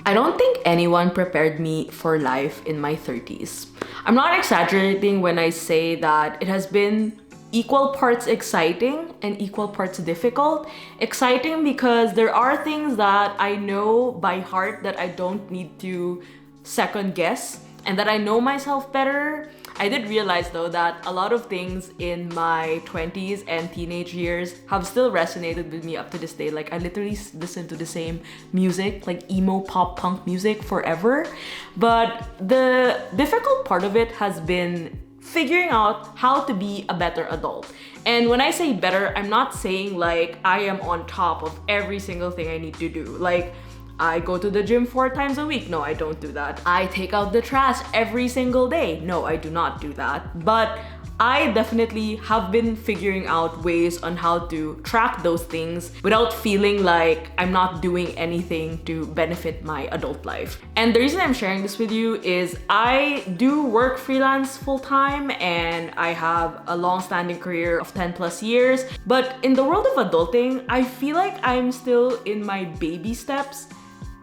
I don't think anyone prepared me for life in my 30s. I'm not exaggerating when I say that it has been equal parts exciting and equal parts difficult. Exciting because there are things that I know by heart that I don't need to second guess and that I know myself better. I did realize though that a lot of things in my 20s and teenage years have still resonated with me up to this day. Like I literally listen to the same music, like emo pop punk music forever. But the difficult part of it has been figuring out how to be a better adult. And when I say better, I'm not saying like I am on top of every single thing I need to do. Like I go to the gym 4 times a week. No, I don't do that. I take out the trash every single day. No, I do not do that. But I definitely have been figuring out ways on how to track those things without feeling like I'm not doing anything to benefit my adult life. And the reason I'm sharing this with you is I do work freelance full-time and I have a long-standing career of 10 plus years. But in the world of adulting, I feel like I'm still in my baby steps.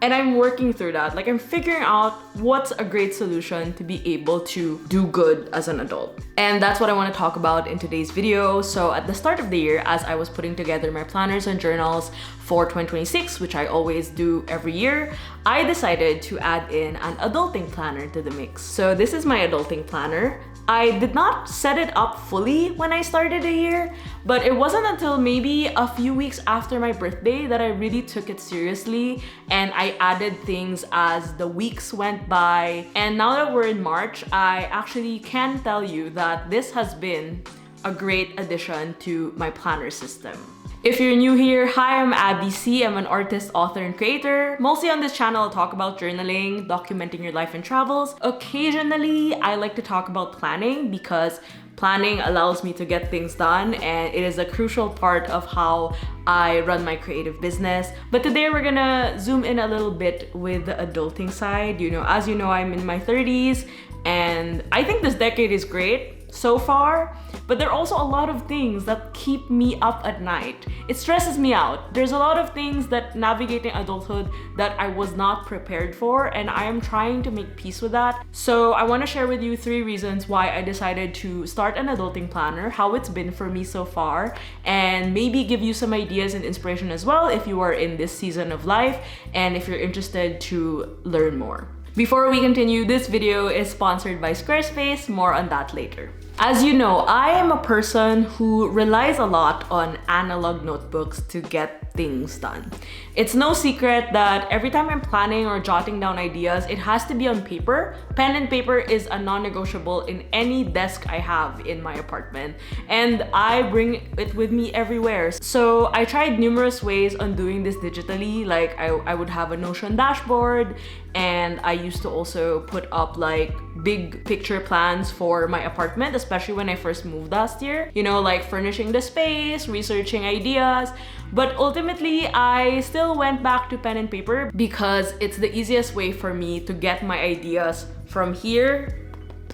And I'm working through that. Like I'm figuring out what's a great solution to be able to do good as an adult. And that's what I want to talk about in today's video. So at the start of the year, as I was putting together my planners and journals for 2026, which I always do every year, I decided to add in an adulting planner to the mix. So this is my adulting planner. I did not set it up fully when I started the year, but it wasn't until maybe a few weeks after my birthday that I really took it seriously and I added things as the weeks went by. And now that we're in March, I actually can tell you that this has been a great addition to my planner system. If you're new here, hi, I'm Abbey C. I'm an artist, author, and creator. Mostly on this channel, I'll talk about journaling, documenting your life and travels. Occasionally, I like to talk about planning because planning allows me to get things done and it is a crucial part of how I run my creative business. But today we're gonna zoom in a little bit with the adulting side. As you know, I'm in my 30s and I think this decade is great so far, but there are also a lot of things that keep me up at night. It stresses me out. There's a lot of things that navigating adulthood that I was not prepared for, and I am trying to make peace with that. So I want to share with you 3 reasons why I decided to start an adulting planner, how it's been for me so far, and maybe give you some ideas and inspiration as well if you are in this season of life and if you're interested to learn more. Before we continue, this video is sponsored by Squarespace. More on that later. As you know, I am a person who relies a lot on analog notebooks to get things done. It's no secret that every time I'm planning or jotting down ideas, it has to be on paper. Pen and paper is a non-negotiable in any desk I have in my apartment, and I bring it with me everywhere. So I tried numerous ways on doing this digitally. Like I would have a Notion dashboard, and I used to also put up like big picture plans for my apartment, especially when I first moved last year. Like furnishing the space, researching ideas. But ultimately, I still went back to pen and paper because it's the easiest way for me to get my ideas from here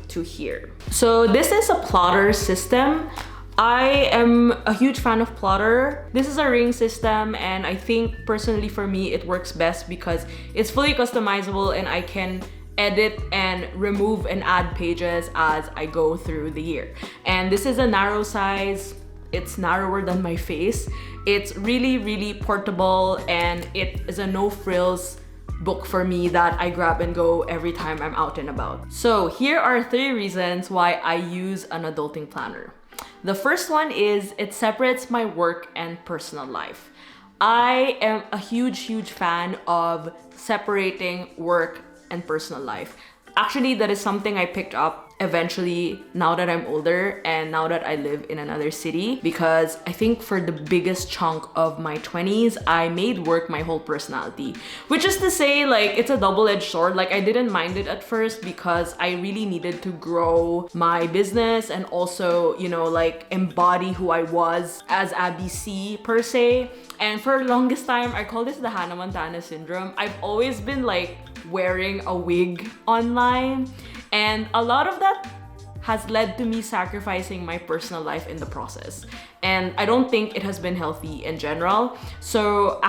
to here. So this is a plotter system. I am a huge fan of Plotter. This is a ring system, and I think personally for me it works best because it's fully customizable and I can edit and remove and add pages as I go through the year. And this is a narrow size. It's narrower than my face. It's really, really portable, and it is a no frills book for me that I grab and go every time I'm out and about. So here are 3 reasons why I use an adulting planner. The first one is it separates my work and personal life. I am a huge fan of separating work and personal life. Actually, that is something I picked up eventually now that I'm older and now that I live in another city, because I think for the biggest chunk of my 20s, I made work my whole personality. Which is to say, like, it's a double-edged sword. Like, I didn't mind it at first because I really needed to grow my business and also, like embody who I was as Abbey C per se. And for the longest time, I call this the Hannah Montana syndrome. I've always been like wearing a wig online, and a lot of that has led to me sacrificing my personal life in the process. and I don't think it has been healthy in general. So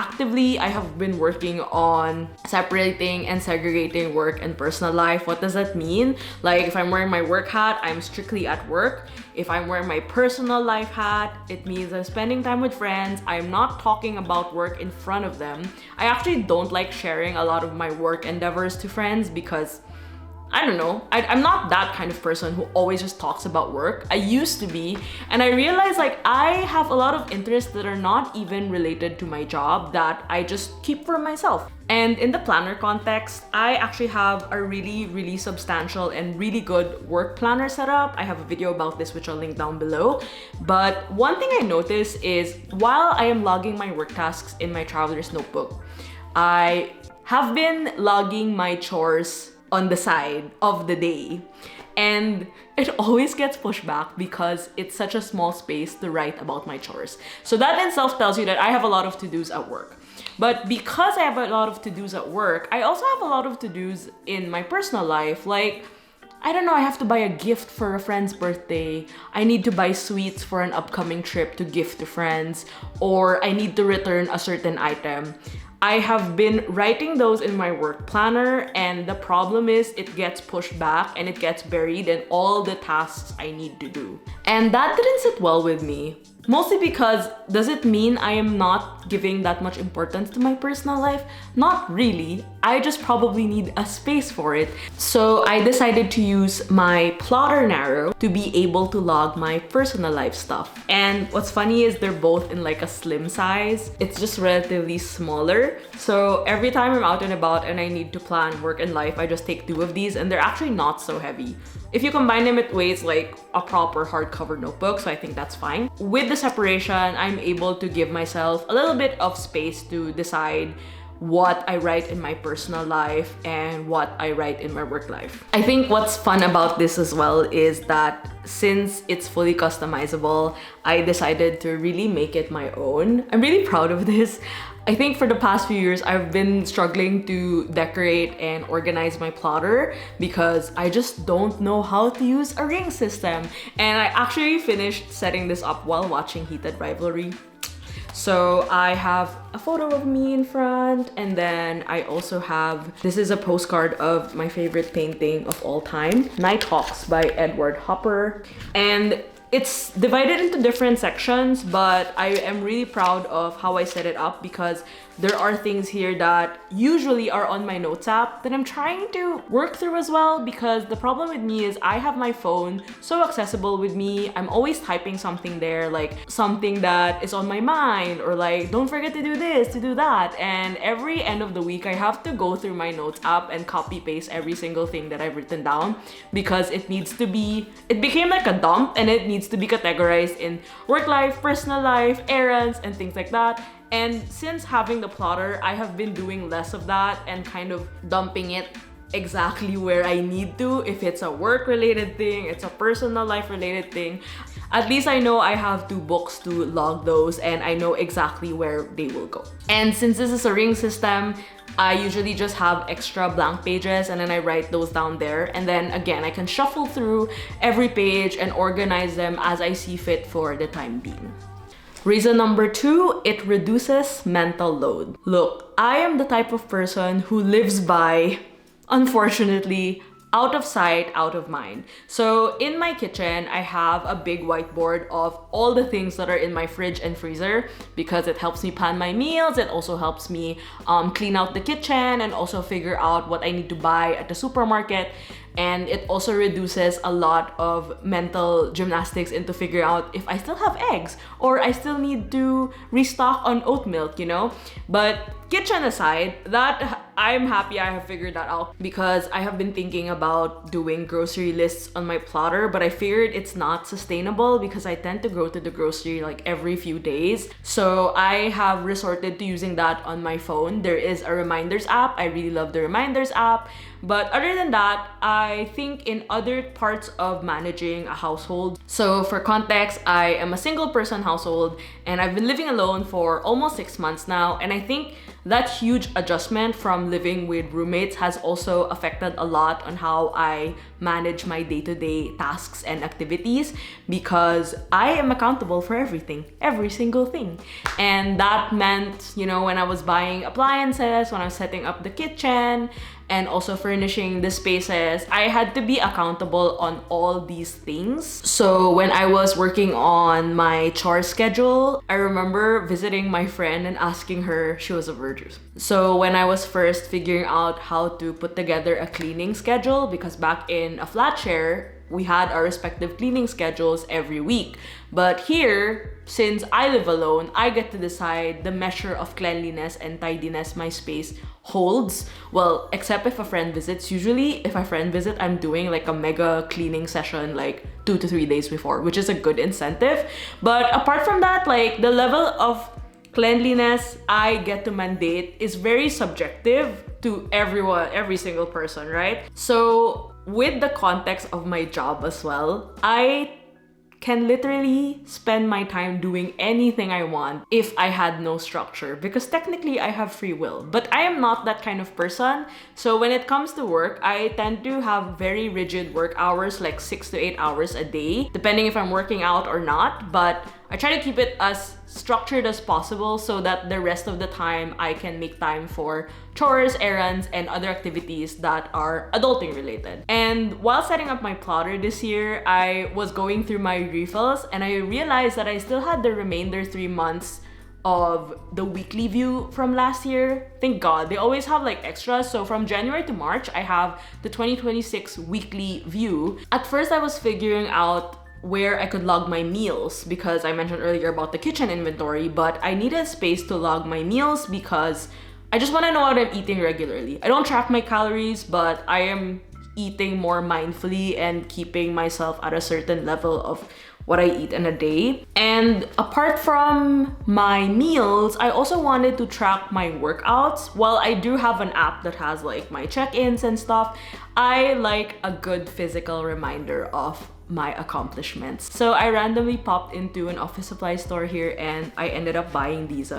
actively, I have been working on separating and segregating work and personal life. What does that mean? Like, if I'm wearing my work hat, I'm strictly at work. If I'm wearing my personal life hat, it means I'm spending time with friends. I'm not talking about work in front of them. I actually don't like sharing a lot of my work endeavors to friends because I don't know, I'm not that kind of person who always just talks about work. I used to be, and I realized like I have a lot of interests that are not even related to my job that I just keep for myself. And in the planner context, I actually have a really substantial and really good work planner setup. I have a video about this which I'll link down below. But one thing I noticed is while I am logging my work tasks in my traveler's notebook, I have been logging my chores on the side of the day, and it always gets pushed back because it's such a small space to write about my chores. So that in itself tells you that I have a lot of to-dos at work. But because I have a lot of to-dos at work, I also have a lot of to-dos in my personal life. Like, I don't know, I have to buy a gift for a friend's birthday. I need to buy sweets for an upcoming trip to gift to friends, or I need to return a certain item. I have been writing those in my work planner, and the problem is it gets pushed back and it gets buried in all the tasks I need to do. And that didn't sit well with me. Mostly because, does it mean I am not giving that much importance to my personal life? Not really. I just probably need a space for it. So I decided to use my plotter narrow to be able to log my personal life stuff. And what's funny is they're both in like a slim size. It's just relatively smaller. So every time I'm out and about and I need to plan work and life, I just take 2 of these, and they're actually not so heavy. If you combine them, it weighs like a proper hardcover notebook, so I think that's fine. With the separation, I'm able to give myself a little bit of space to decide what I write in my personal life and what I write in my work life. I think what's fun about this as well is that since it's fully customizable, I decided to really make it my own. I'm really proud of this. I think for the past few years, I've been struggling to decorate and organize my plotter because I just don't know how to use a ring system. And I actually finished setting this up while watching Heated Rivalry. So I have a photo of me in front, and then I also have, this is a postcard of my favorite painting of all time, Nighthawks by Edward Hopper. And it's divided into different sections, but I am really proud of how I set it up because there are things here that usually are on my notes app that I'm trying to work through as well, because the problem with me is I have my phone so accessible with me. I'm always typing something there, like something that is on my mind, or like, don't forget to do this, to do that. And every end of the week, I have to go through my notes app and copy paste every single thing that I've written down because it needs to be, it became like a dump and it needs to be categorized in work life, personal life, errands, and things like that. And since having the plotter, I have been doing less of that and kind of dumping it exactly where I need to. If it's a work-related thing, it's a personal life-related thing, at least I know I have 2 books to log those and I know exactly where they will go. And since this is a ring system, I usually just have extra blank pages and then I write those down there. And then again, I can shuffle through every page and organize them as I see fit for the time being. Reason number 2, it reduces mental load. Look, I am the type of person who lives by, unfortunately, out of sight, out of mind. So in my kitchen, I have a big whiteboard of all the things that are in my fridge and freezer because it helps me plan my meals. It also helps me clean out the kitchen and also figure out what I need to buy at the supermarket. And it also reduces a lot of mental gymnastics into figuring out if I still have eggs or I still need to restock on oat milk, you know? But kitchen aside, that I'm happy I have figured that out because I have been thinking about doing grocery lists on my plotter, but I figured it's not sustainable because I tend to go to the grocery like every few days. So I have resorted to using that on my phone. There is a reminders app. I really love the reminders app. But other than that, I think in other parts of managing a household. So for context, I am a single person household and I've been living alone for almost 6 months now. And I think that huge adjustment from living with roommates has also affected a lot on how I manage my day-to-day tasks and activities, because I am accountable for everything, every single thing. And that meant, you know, when I was buying appliances, when I was setting up the kitchen, and also furnishing the spaces, I had to be accountable on all these things. So when I was working on my chore schedule, I remember visiting my friend and asking her, she was a virgin. So when I was first figuring out how to put together a cleaning schedule, because back in a flat share, we had our respective cleaning schedules every week. But here, since I live alone, I get to decide the measure of cleanliness and tidiness my space holds. Well, except if a friend visits. Usually, if a friend visits, I'm doing like a mega cleaning session like 2 to 3 days before, which is a good incentive. But apart from that, like, the level of cleanliness I get to mandate is very subjective to everyone, every single person, right? So with the context of my job as well, I can literally spend my time doing anything I want if I had no structure, because technically I have free will. But I am not that kind of person. So when it comes to work, I tend to have very rigid work hours, like 6 to 8 hours a day, depending if I'm working out or not. But I try to keep it as structured as possible so that the rest of the time I can make time for chores, errands, and other activities that are adulting related. And while setting up my plotter this year, I was going through my refills and I realized that I still had the remainder 3 months of the weekly view from last year. Thank God, they always have like extras. So from January to March, I have the 2026 weekly view. At first, I was figuring out where I could log my meals, because I mentioned earlier about the kitchen inventory, but I needed space to log my meals because I just want to know what I'm eating regularly. I don't track my calories, but I am eating more mindfully and keeping myself at a certain level of what I eat in a day. And apart from my meals, I also wanted to track my workouts. While I do have an app that has like my check-ins and stuff, I like a good physical reminder of my accomplishments. So I randomly popped into an office supply store here and I ended up buying these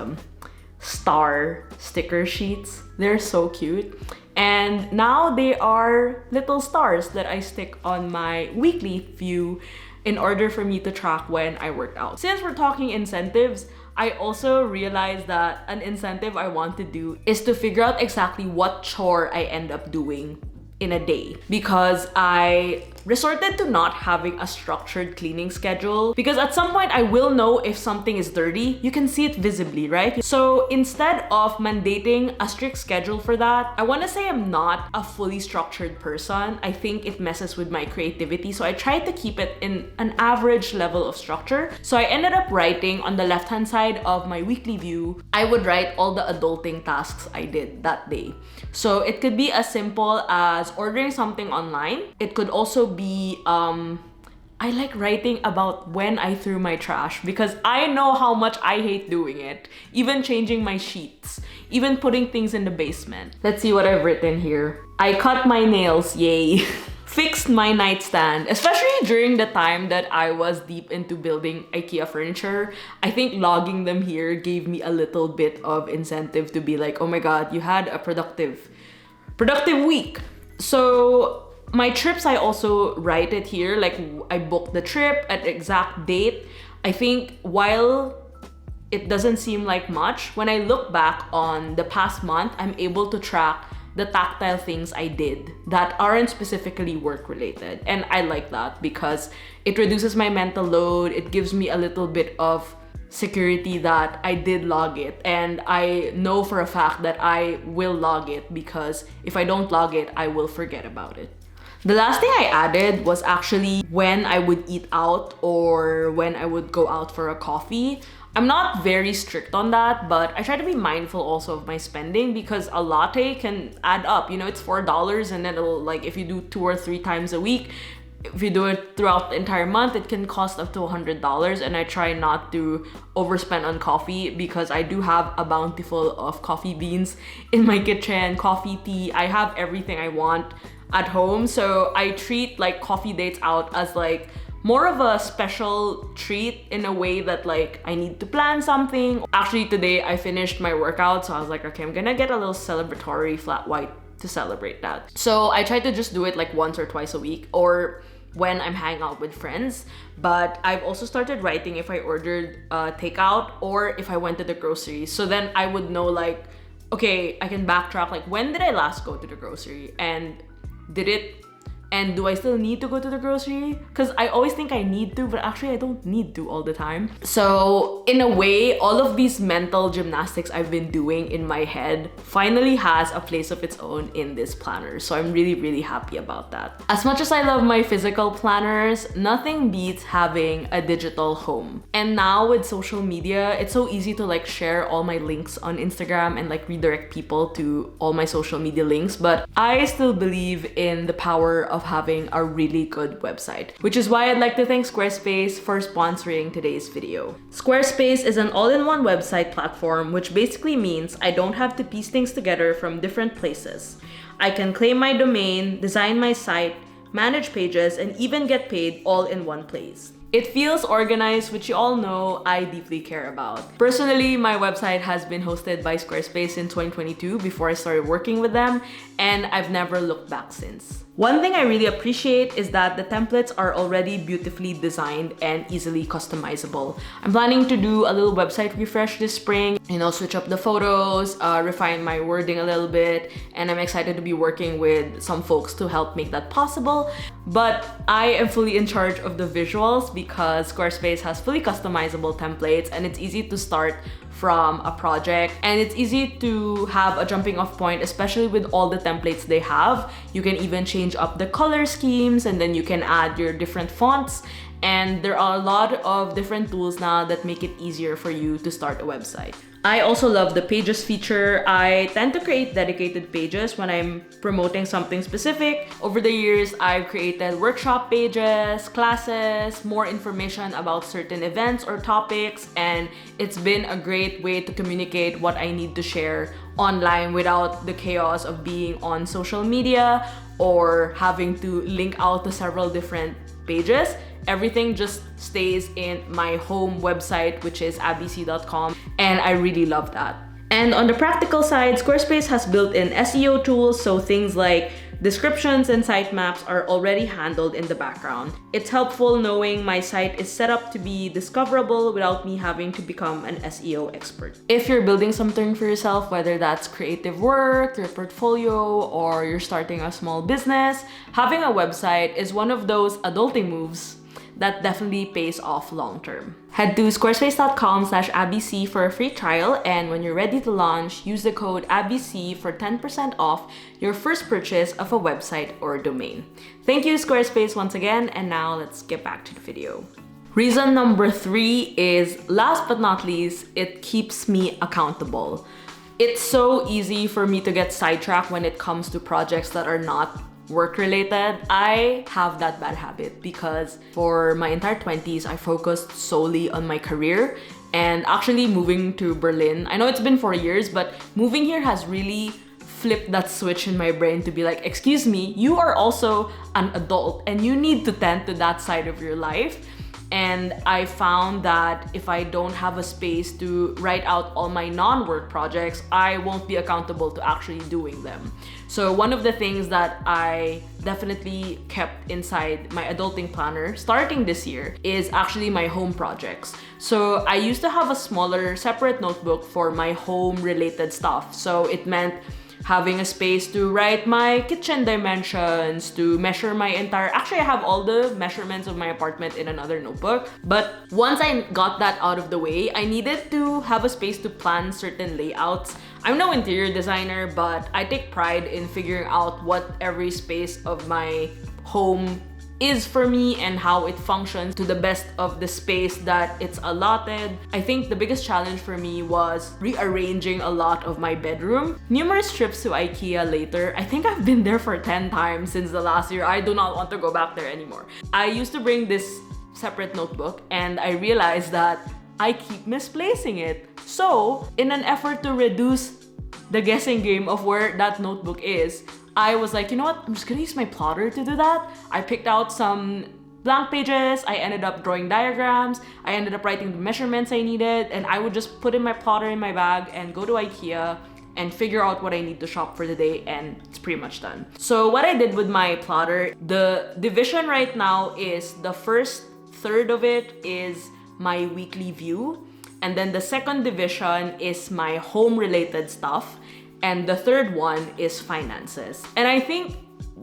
star sticker sheets. They're so cute. And now they are little stars that I stick on my weekly view in order for me to track when I worked out. Since we're talking incentives, I also realized that an incentive I want to do is to figure out exactly what chore I end up doing in a day, because I resorted to not having a structured cleaning schedule, because at some point I will know if something is dirty. You can see it visibly, right? So instead of mandating a strict schedule for that, I want to say I'm not a fully structured person. I think it messes with my creativity, so I tried to keep it in an average level of structure. So I ended up writing on the left-hand side of my weekly view, I would write all the adulting tasks I did that day. So it could be as simple as ordering something online. It could also be I like writing about when I threw my trash, because I know how much I hate doing it. Even changing my sheets, even putting things in the basement. Let's see what I've written here. I cut my nails, yay. Fixed my nightstand, especially during the time that I was deep into building IKEA furniture. I think logging them here gave me a little bit of incentive to be like, oh my God, you had a productive week. So my trips, I also write it here. Like, I booked the trip at the exact date. I think while it doesn't seem like much, when I look back on the past month, I'm able to track the tactile things I did that aren't specifically work related. And I like that because it reduces my mental load. It gives me a little bit of security that I did log it, and I know for a fact that I will log it, because if I don't log it, I will forget about it. The last thing I added was actually when I would eat out or when I would go out for a coffee. I'm not very strict on that, but I try to be mindful also of my spending, because a latte can add up. You know, it's $4, and then it'll, like, if you do 2 or 3 times a week, if you do it throughout the entire month, it can cost up to $100. And I try not to overspend on coffee, because I do have a bountiful of coffee beans in my kitchen, coffee, tea. I have everything I want at home. So I treat like coffee dates out as like more of a special treat in a way that like I need to plan something. Actually today I finished my workout, so I was like, okay, I'm gonna get a little celebratory flat white to celebrate that. So I try to just do it like once or twice a week, or when I'm hanging out with friends. But I've also started writing if I ordered takeout or if I went to the grocery. So then I would know like, okay, I can backtrack like, when did I last go to the grocery? And do I still need to go to the grocery? Because I always think I need to, but actually I don't need to all the time. So in a way, all of these mental gymnastics I've been doing in my head finally has a place of its own in this planner. So I'm really, really happy about that. As much as I love my physical planners, nothing beats having a digital home. And now with social media, it's so easy to like share all my links on Instagram and like redirect people to all my social media links. But I still believe in the power of having a really good website, which is why I'd like to thank Squarespace for sponsoring today's video. Squarespace is an all-in-one website platform, which basically means I don't have to piece things together from different places. I can claim my domain, design my site, manage pages, and even get paid all in one place. It feels organized, which you all know I deeply care about. Personally, my website has been hosted by Squarespace in 2022 before I started working with them, and I've never looked back since. One thing I really appreciate is that the templates are already beautifully designed and easily customizable. I'm planning to do a little website refresh this spring, switch up the photos, refine my wording a little bit, and I'm excited to be working with some folks to help make that possible. But I am fully in charge of the visuals because Squarespace has fully customizable templates, and it's easy to start from a project, and it's easy to have a jumping off point, especially with all the templates they have. You can even change up the color schemes, and then you can add your different fonts, and there are a lot of different tools now that make it easier for you to start a website. I also love the pages feature. I tend to create dedicated pages when I'm promoting something specific. Over the years, I've created workshop pages, classes, more information about certain events or topics, and it's been a great way to communicate what I need to share online without the chaos of being on social media or having to link out to several different pages. Everything just stays in my home website, which is abc.com, and I really love that. And on the practical side, Squarespace has built-in SEO tools, so things like descriptions and sitemaps are already handled in the background. It's helpful knowing my site is set up to be discoverable without me having to become an SEO expert. If you're building something for yourself, whether that's creative work, your portfolio, or you're starting a small business, having a website is one of those adulting moves that definitely pays off long term. Head to squarespace.com/abc for a free trial, and when you're ready to launch, use the code ABC for 10% off your first purchase of a website or domain. Thank you, Squarespace, once again, and now let's get back to the video. Reason number 3 is, last but not least, it keeps me accountable. It's so easy for me to get sidetracked when it comes to projects that are not work-related. I have that bad habit because for my entire 20s, I focused solely on my career, and actually moving to Berlin, I know it's been 4 years, but moving here has really flipped that switch in my brain to be like, excuse me, you are also an adult and you need to tend to that side of your life. And I found that if I don't have a space to write out all my non-work projects, I won't be accountable to actually doing them. So one of the things that I definitely kept inside my adulting planner starting this year is actually my home projects. So I used to have a smaller separate notebook for my home related stuff. So it meant having a space to write my kitchen dimensions, to measure my actually I have all the measurements of my apartment in another notebook. But once I got that out of the way, I needed to have a space to plan certain layouts. I'm no interior designer, but I take pride in figuring out what every space of my home is for me and how it functions to the best of the space that it's allotted. I think the biggest challenge for me was rearranging a lot of my bedroom. Numerous trips to IKEA later, I think I've been there for 10 times since the last year. I do not want to go back there anymore. I used to bring this separate notebook and I realized that I keep misplacing it. So, in an effort to reduce the guessing game of where that notebook is, I was like, you know what? I'm just gonna use my plotter to do that. I picked out some blank pages, I ended up drawing diagrams, I ended up writing the measurements I needed, and I would just put in my plotter in my bag and go to IKEA and figure out what I need to shop for the day, and it's pretty much done. So what I did with my plotter, the division right now is the first third of it is my weekly view, and then the second division is my home related stuff, and the third one is finances. And I think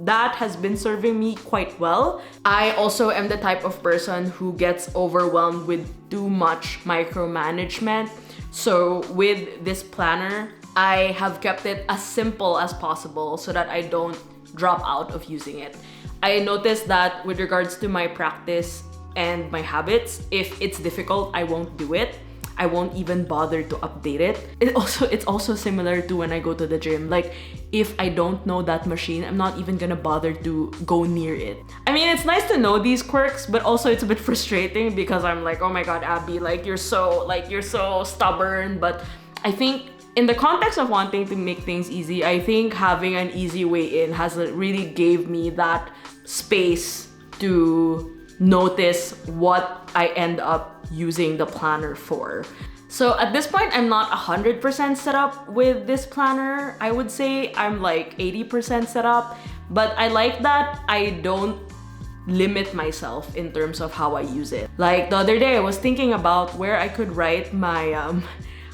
that has been serving me quite well. I also am the type of person who gets overwhelmed with too much micromanagement. So with this planner, I have kept it as simple as possible so that I don't drop out of using it. I noticed that with regards to my practice and my habits, if it's difficult, I won't do it. I won't even bother to update it. It's also similar to when I go to the gym. Like, if I don't know that machine, I'm not even gonna bother to go near it. I mean, it's nice to know these quirks, but also it's a bit frustrating because I'm like, oh my god, Abby, you're so stubborn. But I think in the context of wanting to make things easy, I think having an easy way in has really gave me that space to notice what I end up using the planner for. So at this point, I'm not 100% set up with this planner. I would say I'm like 80% set up, but I like that I don't limit myself in terms of how I use it. Like the other day, I was thinking about where I could write my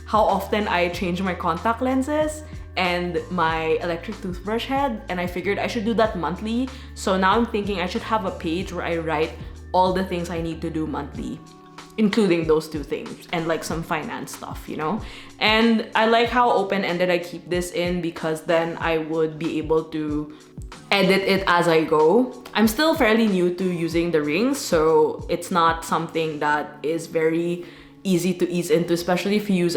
how often I change my contact lenses and my electric toothbrush head, and I figured I should do that monthly. So now I'm thinking I should have a page where I write all the things I need to do monthly, including those two things and like some finance stuff, you know? And I like how open-ended I keep this in because then I would be able to edit it as I go. I'm still fairly new to using the rings, so it's not something that is very easy to ease into, especially if you use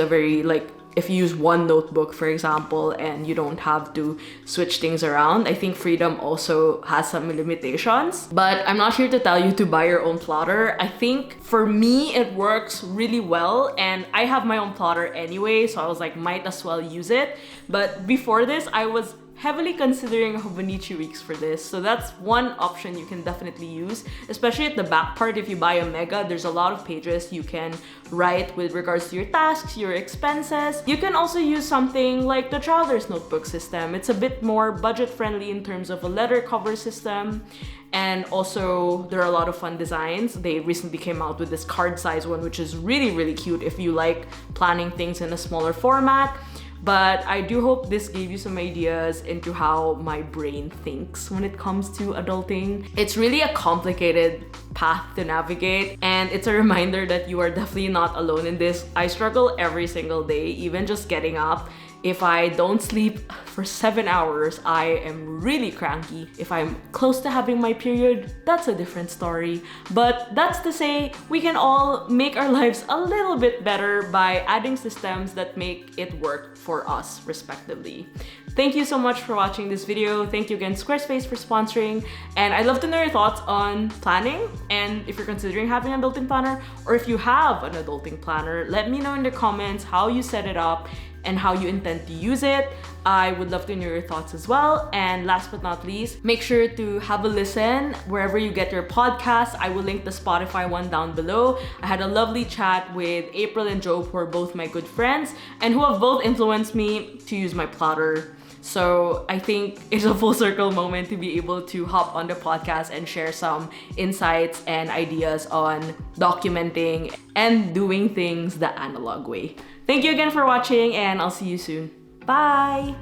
if you use one notebook, for example, and you don't have to switch things around. I think Freedom also has some limitations, but I'm not here to tell you to buy your own plotter. I think for me, it works really well, and I have my own plotter anyway, so I was like, might as well use it. But before this, I was heavily considering Hobonichi Weeks for this, so that's one option you can definitely use, especially at the back part. If you buy a Mega, there's a lot of pages you can write with regards to your tasks, your expenses. You can also use something like the Traveler's Notebook system. It's a bit more budget friendly in terms of a letter cover system, and also there are a lot of fun designs. They recently came out with this card size one, which is really, really cute if you like planning things in a smaller format. But I do hope this gave you some ideas into how my brain thinks when it comes to adulting. It's really a complicated path to navigate, and it's a reminder that you are definitely not alone in this. I struggle every single day, even just getting up. If I don't sleep for 7 hours, I am really cranky. If I'm close to having my period, that's a different story. But that's to say, we can all make our lives a little bit better by adding systems that make it work for us, respectively. Thank you so much for watching this video. Thank you again, Squarespace, for sponsoring. And I'd love to know your thoughts on planning, and if you're considering having an adulting planner, or if you have an adulting planner, let me know in the comments how you set it up and how you intend to use it. I would love to know your thoughts as well. And last but not least, make sure to have a listen wherever you get your podcasts. I will link the Spotify one down below. I had a lovely chat with April and Joe, who are both my good friends and who have both influenced me to use my plotter. So I think it's a full circle moment to be able to hop on the podcast and share some insights and ideas on documenting and doing things the analog way. Thank you again for watching, and I'll see you soon. Bye!